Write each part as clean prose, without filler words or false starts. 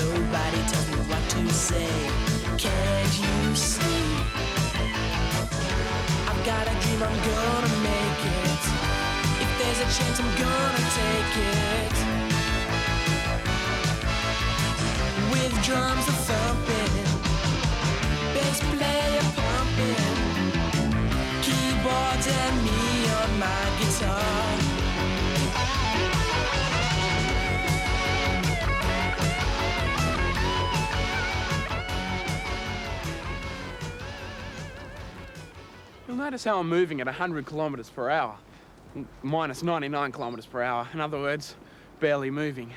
nobody tells me what to say. Can't you see? I've got a dream, I'm gonna make it. If there's a chance, I'm gonna take it. With drums a thumping, bass player pumping, keyboards and me on my guitar. You'll notice how I'm moving at 100 kilometres per hour. Minus 99 kilometres per hour. In other words, barely moving.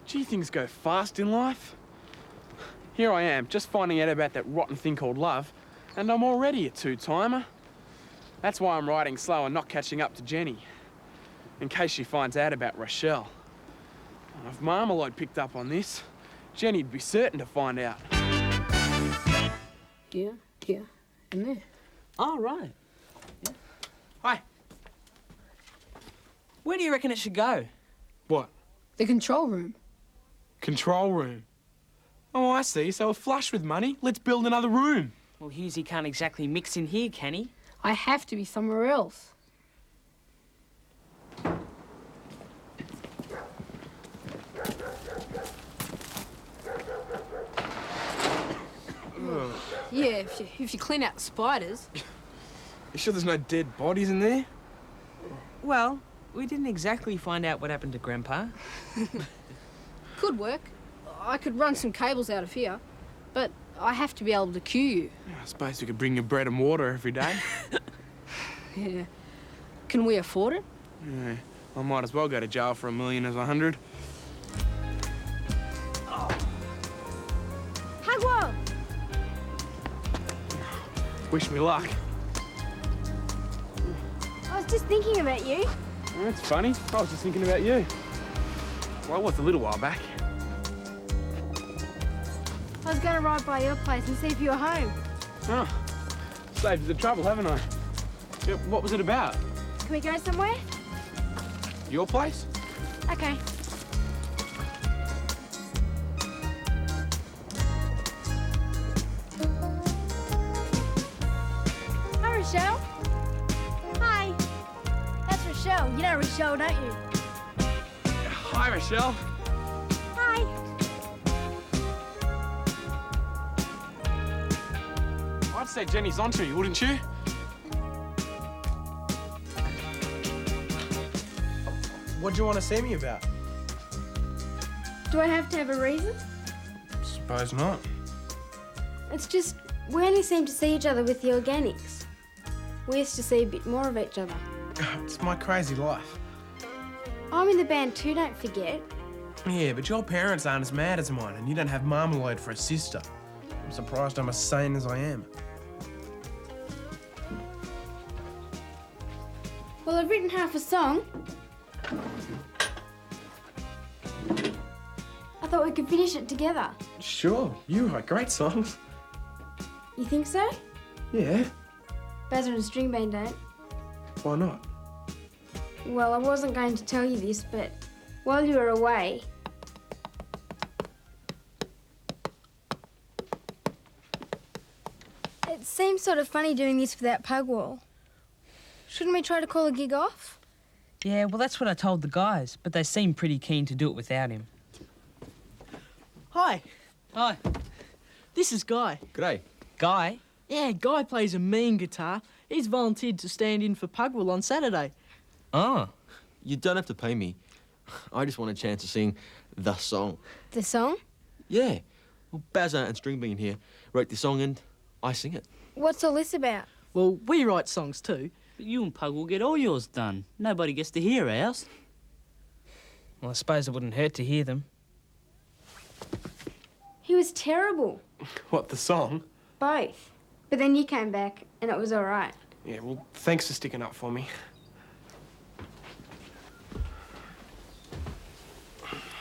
Gee, things go fast in life. Here I am, just finding out about that rotten thing called love, and I'm already a two-timer. That's why I'm riding slow and not catching up to Jenny, in case she finds out about Rochelle. If Marmalade picked up on this, Jenny'd be certain to find out. Here, and there. Oh, right. Yeah. Hi. Where do you reckon it should go? What? The control room. Control room? Oh, I see. So we're flush with money. Let's build another room. Well, Hughesy can't exactly mix in here, can he? I have to be somewhere else. Yeah, if you clean out the spiders. You sure there's no dead bodies in there? Well, we didn't exactly find out what happened to Grandpa. Could work. I could run some cables out of here, but I have to be able to cue you. I suppose we could bring you bread and water every day. Yeah. Can we afford it? Yeah. I might as well go to jail for 1,000,000 as 100. Pugwall! Wish me luck. I was just thinking about you. That's funny. I was just thinking about you. Well, it was a little while back. I was going to ride by your place and see if you were home. Oh, saved you the trouble, haven't I? Yeah, what was it about? Can we go somewhere? Your place? Okay. Hi, Rochelle. Hi. That's Rochelle. You know Rochelle, don't you? Hi, Rochelle. Hi. I'd say Jenny's onto you, wouldn't you? What do you want to see me about? Do I have to have a reason? Suppose not. It's just, we only seem to see each other with the organics. We used to see a bit more of each other. It's my crazy life. I'm in the band too, don't forget. Yeah, but your parents aren't as mad as mine, and you don't have Marmalade for a sister. I'm surprised I'm as sane as I am. Well, I've written half a song. I thought we could finish it together. Sure, you write great songs. You think so? Yeah, Bazza and String Band don't. why not? Well, I wasn't going to tell you this, but while you were away... It seems sort of funny doing this without Pugwall. Shouldn't we try to call a gig off? Yeah, well, that's what I told the guys, but they seem pretty keen to do it without him. Hi, Hi. this is Guy. G'day. Guy? Yeah, Guy plays a mean guitar. He's volunteered to stand in for Pugwall on Saturday. Oh. You don't have to pay me. I just want a chance to sing the song. The song? Yeah. Well, Bazza and Stringbean here wrote the song and I sing it. What's all this about? Well, we write songs too. But you and Pug will get all yours done. Nobody gets to hear ours. Well, I suppose it wouldn't hurt to hear them. He was terrible. What, the song? Both. But then you came back and it was all right. Yeah, well, thanks for sticking up for me.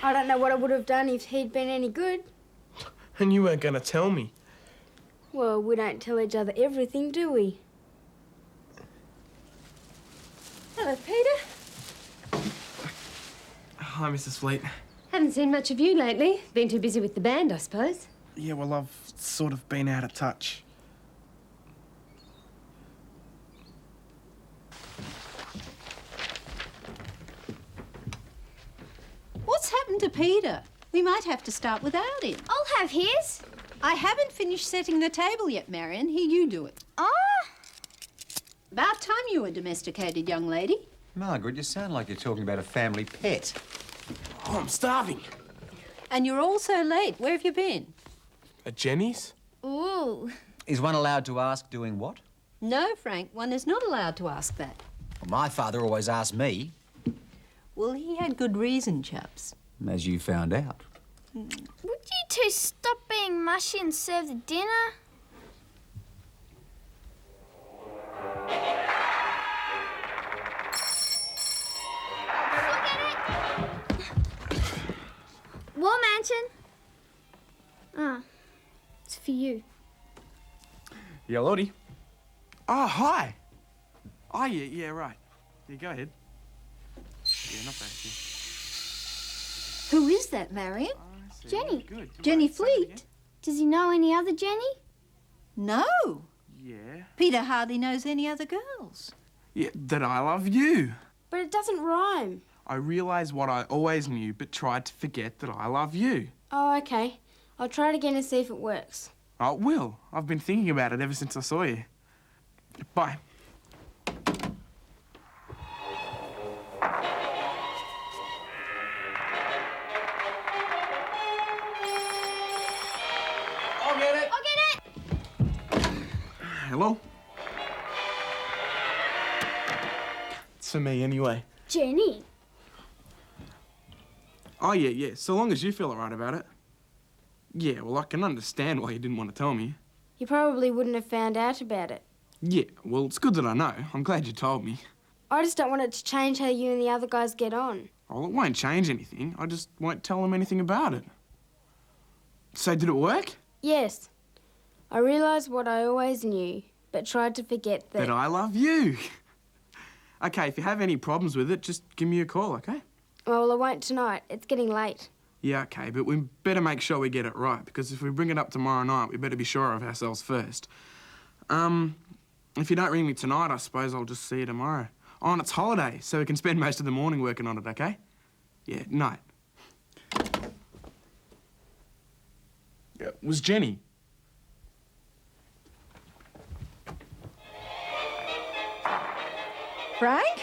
I don't know what I would have done if he'd been any good. And you weren't going to tell me. Well, we don't tell each other everything, do we? Hello, Peter. Hi, Mrs. Fleet. Haven't seen much of you lately. Been too busy with the band, I suppose. Yeah, well, I've sort of been out of touch. What's happened to Peter? We might have to start without him. I'll have his. I haven't finished setting the table yet, Marion. Here, you do it. Ah! About time you were domesticated, young lady. Margaret, you sound like you're talking about a family pet. Oh, I'm starving. And you're all so late. Where have you been? At Jenny's? Ooh. Is one allowed to ask doing what? No, Frank, one is not allowed to ask that. Well, my father always asked me, Well, he had good reason, chaps. as you found out. Would you two stop being mushy and serve the dinner? War Mansion. Ah, it's for you. Yeah, Lottie. Oh, hi. Oh, yeah, right. Yeah, go ahead. Yeah, not bad, yeah. Who is that, Marion? Jenny. Good. Jenny Fleet? Does he know any other Jenny? No. Yeah. Peter hardly knows any other girls. Yeah, that I love you. But it doesn't rhyme. I realised what I always knew, but tried to forget that I love you. Oh, okay. I'll try it again and see if it works. Oh, it will. I've been thinking about it ever since I saw you. Bye. I'll get it. I'll get it! Hello? It's for me anyway. Jenny. Oh, yeah. So long as you feel alright about it. Yeah, well, I can understand why you didn't want to tell me. You probably wouldn't have found out about it. Yeah, well, it's good that I know. I'm glad you told me. I just don't want it to change how you and the other guys get on. Well, it won't change anything. I just won't tell them anything about it. So, did it work? Yes. I realised what I always knew, but tried to forget that... That I love you. Okay, if you have any problems with it, just give me a call, okay? Well, I won't tonight. It's getting late. Yeah, okay, but we better make sure we get it right, because if we bring it up tomorrow night, we better be sure of ourselves first. If you don't ring me tonight, I suppose I'll just see you tomorrow. Oh, and it's holiday, so we can spend most of the morning working on it, okay? Yeah, night. Yeah, it was Jenny. Frank?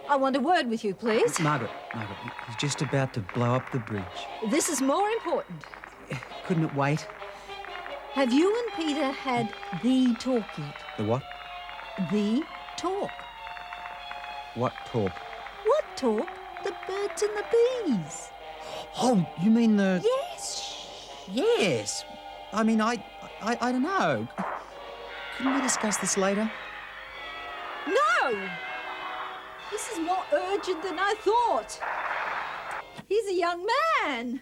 I want a word with you, please. Margaret, he's just about to blow up the bridge. This is more important. Couldn't it wait? Have you and Peter had the talk yet? The what? The talk. What talk? What talk? The birds and the bees. Oh, you mean the... Yes. Yes. I mean, I don't know. Couldn't we discuss this later? No! This is more urgent than I thought. He's a young man.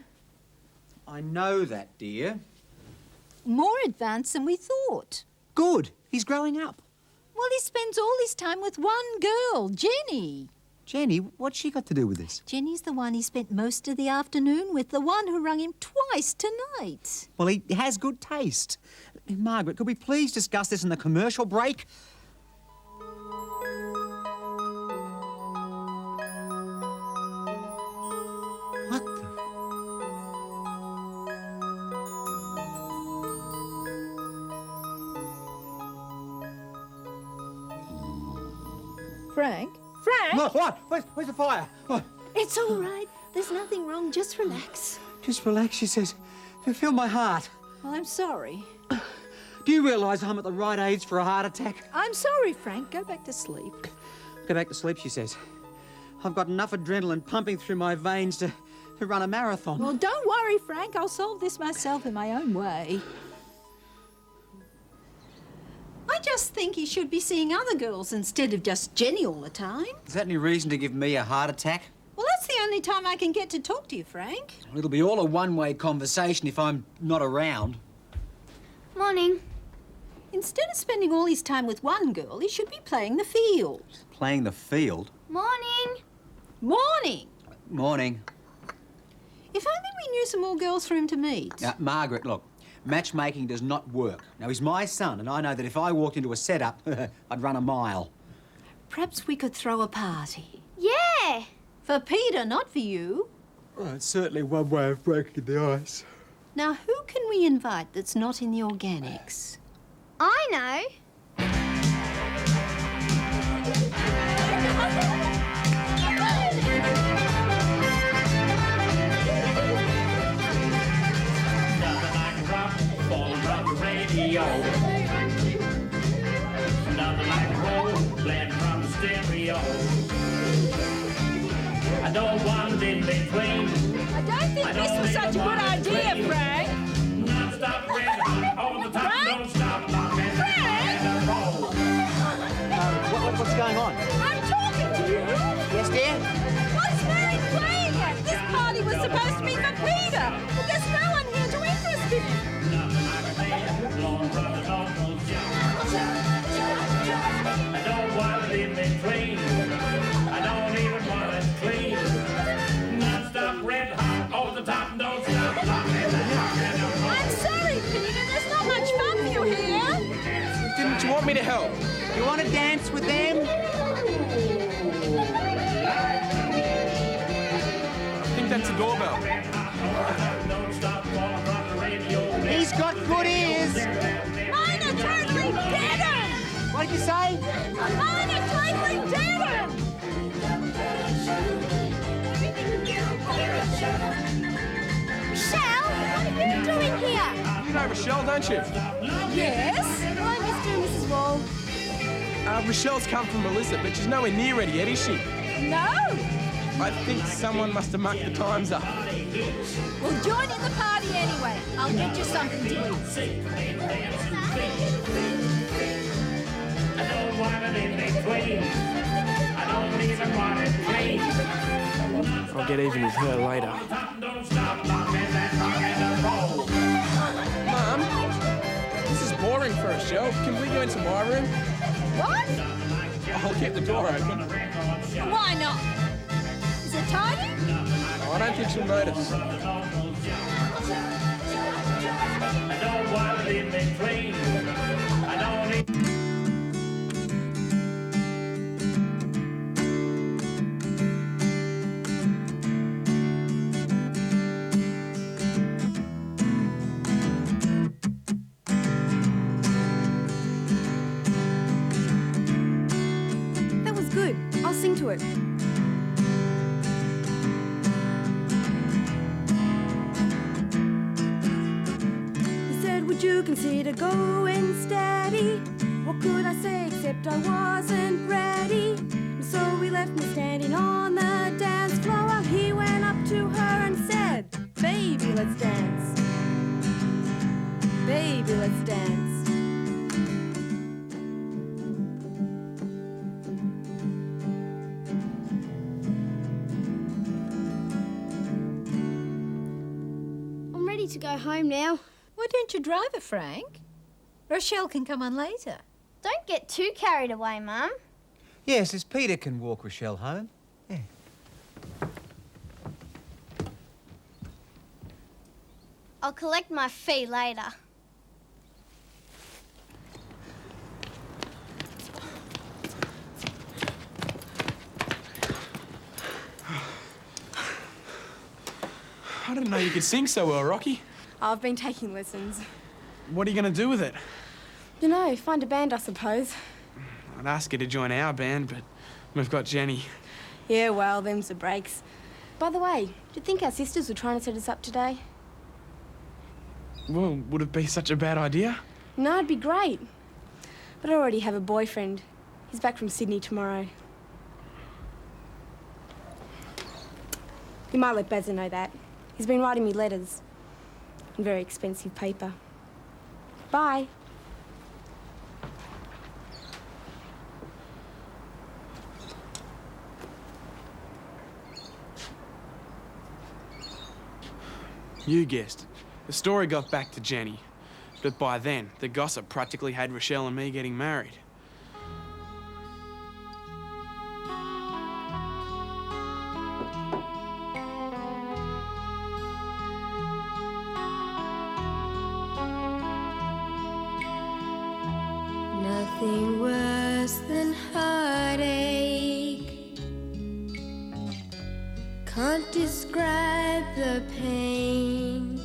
I know that, dear. More advanced than we thought. Good. He's growing up. Well, he spends all his time with one girl, Jenny. Jenny, what's she got to do with this? Jenny's the one he spent most of the afternoon with, the one who rung him twice tonight. Well, he has good taste. Margaret, could we please discuss this in the commercial break? What the... Frank? Frank? Look, what? Where's the fire? What? It's all right. There's nothing wrong. Just relax. Just relax, she says. Feel my heart. I'm sorry. Do you realise I'm at the right age for a heart attack? I'm sorry, Frank. Go back to sleep. Go back to sleep, she says. I've got enough adrenaline pumping through my veins to run a marathon. Well, don't worry, Frank. I'll solve this myself in my own way. I just think he should be seeing other girls instead of just Jenny all the time. Is that any reason to give me a heart attack? Well, that's the only time I can get to talk to you, Frank. Well, it'll be all a one-way conversation if I'm not around. Morning. Instead of spending all his time with one girl, he should be playing the field. Playing the field? Morning. Morning. Morning. If only we knew some more girls for him to meet. Now, Margaret, look, matchmaking does not work. Now, he's my son, and I know that if I walked into a setup, I'd run a mile. Perhaps we could throw a party. Yeah! For Peter, not for you. Well, it's certainly one way of breaking the ice. Now, who can we invite that's not in the organics? I know. Nothing like a roll, playing from the stereo. I don't want it in between. I don't think this was such a good idea, Frank. Non-stop rhythm, all the time, don't stop, and roll. What's going on? I'm talking to you. Yes, dear? What's Mary playing at? This party was supposed to be for Peter, but there's no one here to interest him. Blowing from the local I don't want it in between. I don't even want it clean. Non-stop red hot, all the top, don't stop, I'm sorry, Peter. There's not much fun for you here. Didn't you want me to help? You want to dance with them? I think that's a doorbell. He's got good ears. Mine are totally dead. What did you say? Mine are totally dead. Michelle, what are you doing here? You know Rochelle, don't you? Yes? Hello, Mr. and Mrs. Wall. Rochelle's come from Melissa, but she's nowhere near ready yet, is she? No. I think someone must have mucked the times up. Well, join in the party anyway. I'll get you something to eat. I don't want it in between. I don't even want it clean. I'll get even with her later. Don't stop, and roll. Mum, this is boring for Rochelle. Can we go into my room? What? I'll keep the door open. Why not? Is it tidy? I don't think she'll notice. I don't want it in between. I don't need... That was good. I'll sing to it. Would you consider going steady? What could I say except I wasn't ready? And so we left me standing on the dance floor. He went up to her and said, "Baby, let's dance. Baby, let's dance." I'm ready to go home now. Why don't you drive her, Frank? Rochelle can come on later. Don't get too carried away, Mum. Yes, as Peter can walk Rochelle home. Yeah. I'll collect my fee later. I didn't know you could sing so well, Rocky. I've been taking lessons. What are you going to do with it? You know, find a band, I suppose. I'd ask you to join our band, but we've got Jenny. Yeah, well, them's the breaks. By the way, do you think our sisters were trying to set us up today? Well, would it be such a bad idea? No, it'd be great. But I already have a boyfriend. He's back from Sydney tomorrow. You might let Bazza know that. He's been writing me letters. And very expensive paper. Bye. You guessed it. The story got back to Jenny. But by then, the gossip practically had Rochelle and me getting married. Nothing worse than heartache. Can't describe the pain.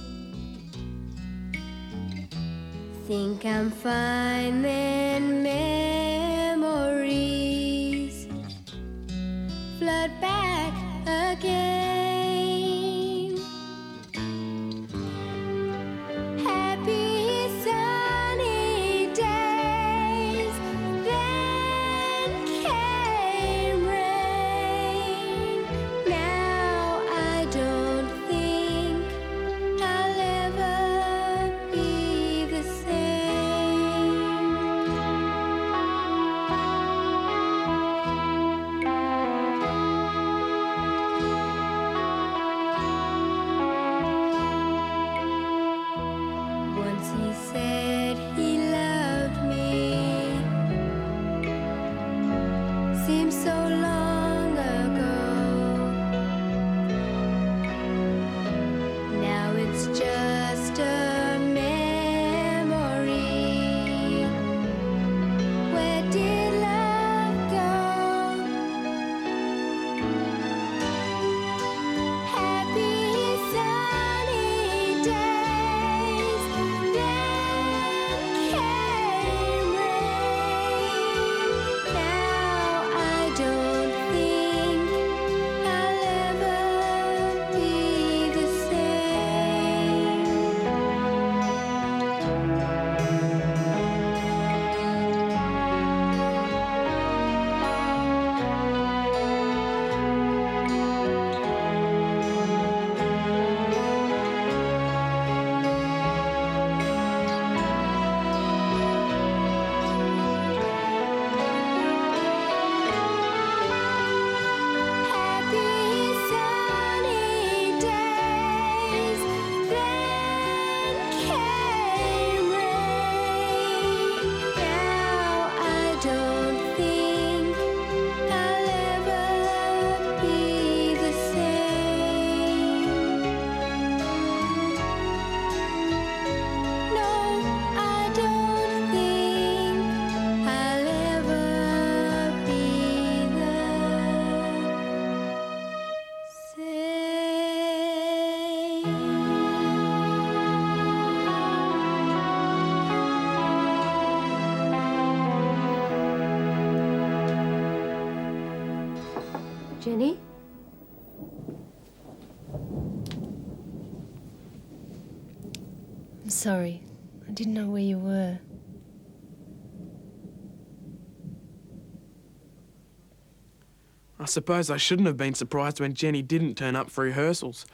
Think I'm fine, then memories flood back again. Happy sunny days, then came rain. Now I don't think I'll ever be the Once he said he loved me. Seems so long ago. Now it's just a memory. Where did love go? Happy sunny days, then came rain. Now I don't think I'll ever be the same. Happy sunny days, then came rain. Now I don't think I'll ever be the same. No, I don't think I'll ever be the Jenny? I'm sorry. I didn't know where you were. I suppose I shouldn't have been surprised when Jenny didn't turn up for rehearsals.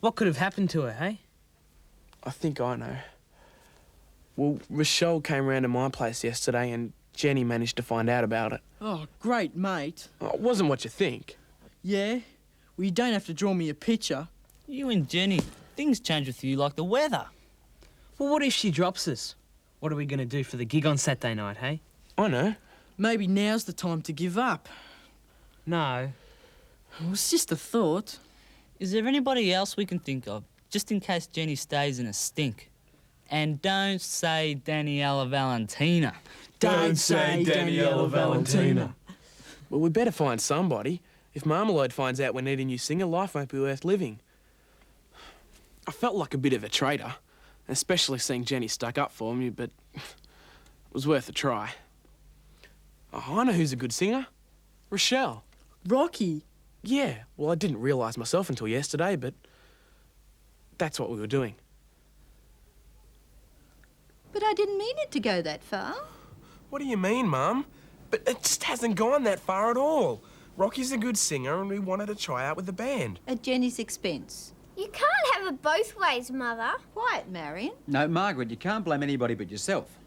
What could have happened to her, hey? I think I know. Well, Rochelle came round to my place yesterday and Jenny managed to find out about it. Oh, great, mate. Oh, it wasn't what you think. Yeah? Well, you don't have to draw me a picture. You and Jenny, things change with you like the weather. Well, what if she drops us? What are we going to do for the gig on Saturday night, hey? I know. Maybe now's the time to give up. No. It was just a thought. Is there anybody else we can think of, just in case Jenny stays in a stink? And don't say Daniela Valentina. Don't say Daniela Valentina. Well, we better find somebody. If Marmalade finds out we need a new singer, life won't be worth living. I felt like a bit of a traitor, especially seeing Jenny stuck up for me, but it was worth a try. Oh, I know who's a good singer. Rochelle. Rocky? Yeah, well, I didn't realise myself until yesterday, but that's what we were doing. But I didn't mean it to go that far. What do you mean, Mum? But it just hasn't gone that far at all. Rocky's a good singer and we wanted to try out with the band. At Jenny's expense. You can't have it both ways, Mother. Quiet, Marion. No, Margaret, you can't blame anybody but yourself.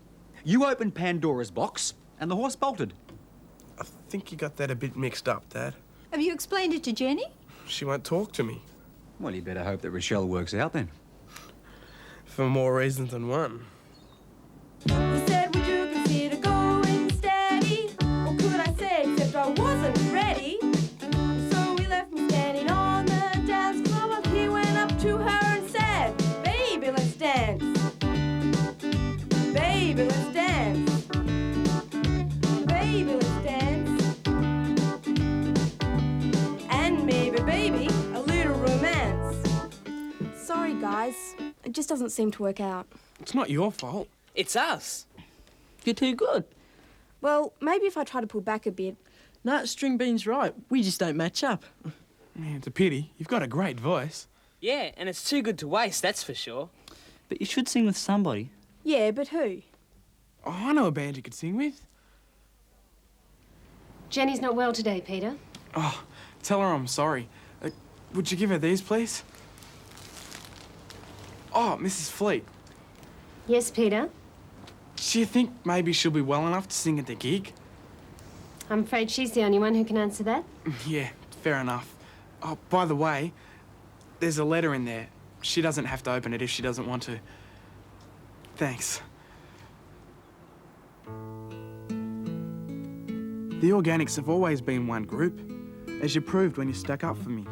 You opened Pandora's box and the horse bolted. I think you got that a bit mixed up, Dad. Have you explained it to Jenny? She won't talk to me. Well, you better hope that Rochelle works out then. For more reasons than one. He said, would you consider going steady? What could I say except I wasn't ready? So we left me standing on the dance floor while he went up to her and said, baby, let's sorry, guys. It just doesn't seem to work out. It's not your fault. It's us. You're too good. Well, maybe if I try to pull back a bit. No, Stringbean's right. We just don't match up. Yeah, it's a pity. You've got a great voice. Yeah, and it's too good to waste, that's for sure. But you should sing with somebody. Yeah, but who? Oh, I know a band you could sing with. Jenny's not well today, Peter. Oh, tell her I'm sorry. Would you give her these, please? Oh, Mrs. Fleet. Yes, Peter? Do you think maybe she'll be well enough to sing at the gig? I'm afraid she's the only one who can answer that. Yeah, fair enough. Oh, by the way, there's a letter in there. She doesn't have to open it if she doesn't want to. Thanks. The Organics have always been one group, as you proved when you stuck up for me.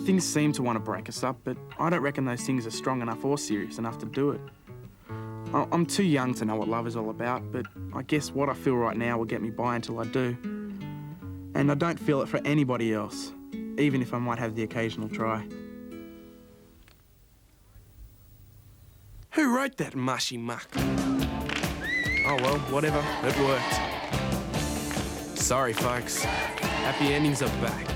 Things seem to want to break us up, but I don't reckon those things are strong enough or serious enough to do it. I'm too young to know what love is all about, but I guess what I feel right now will get me by until I do. And I don't feel it for anybody else, even if I might have the occasional try. Who wrote that mushy muck? Oh well, whatever, it worked. Sorry folks, happy endings are back.